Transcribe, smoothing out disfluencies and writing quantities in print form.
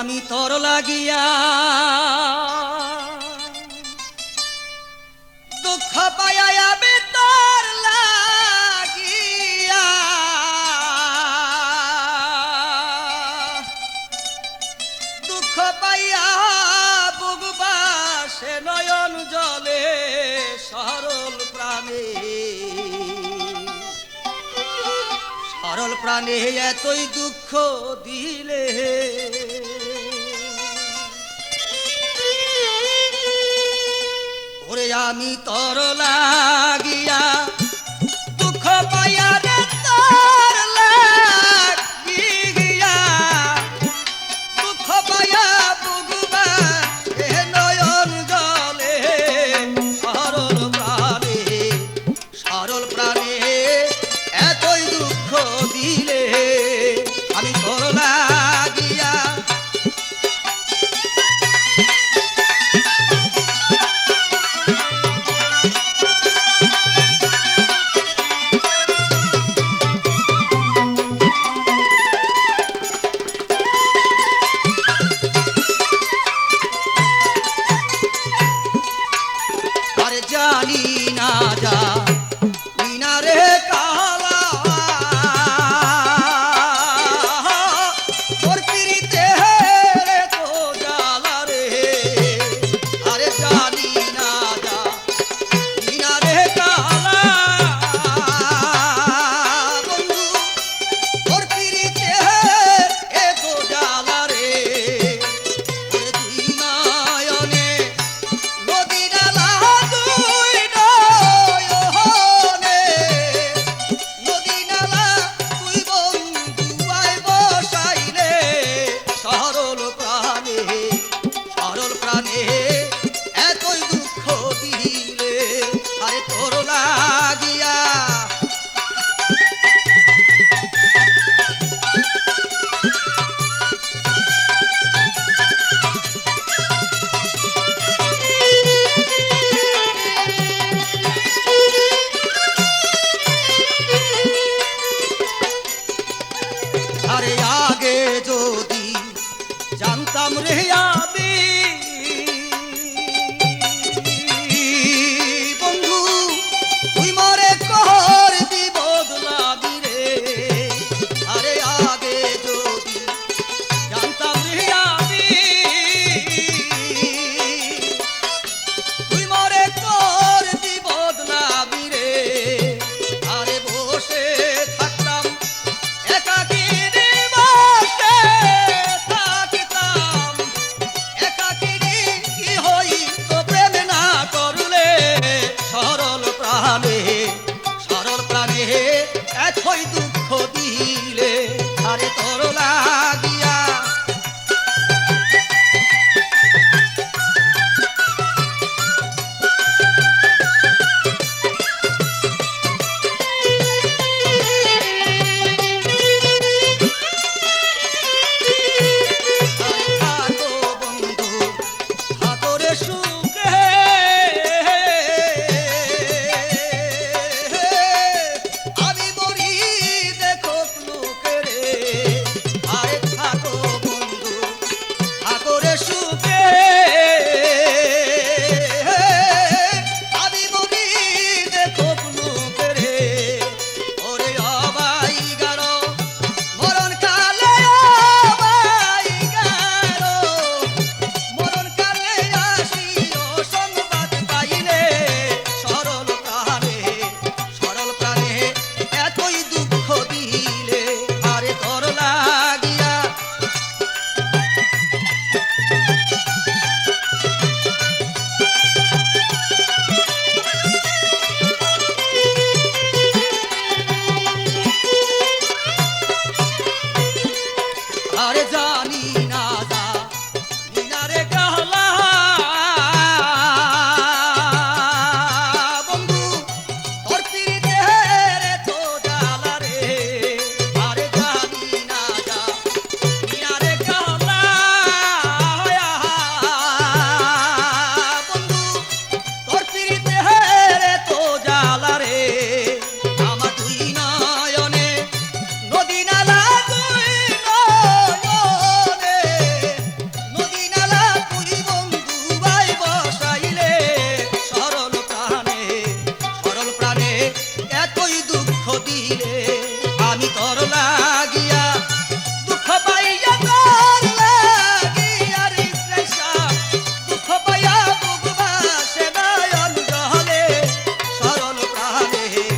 আমি তোর লাগিয়া দুঃখ পাইয়া আমি তোর লাগিয়া দুঃখ পাইয়া বুকবাসে নয়ন জলে সরল প্রাণে সরল প্রাণে এতই দুঃখ দিলে ওরে আমি তোর লাগিয়া দুঃখ পাইয়া রে তোর লাগিয়া দুঃখ পাইয়া বুকবা এ নয়ন জলে সরল প্রাণে এতই দুঃখ দিলে আমি তোর লাগিয়া জানি না জানি না রে কালা তোর পিরিতে রে তো জ্বালা রে আরে জানি না জানি না রে কালা বন্ধু তোর পিরিতে এ তো জ্বালা রে দুই নয়নে নদী নালা এতই দুঃখ দিলে আরে তোর লাগিয়া আরে আগে যদি জানতাম রে আমি বন্ধু তুই মরে কর দি বদলাবি রে আরে আগে যদি জানতাম রে আমি তুই মরে কর দি বদলাবি রে আরে বসে থাকতাম একাকী এতই দুঃখ দিলে আরে তোর লাগিয়া থাকো বন্ধু থাকো রে সুখে প্রাণে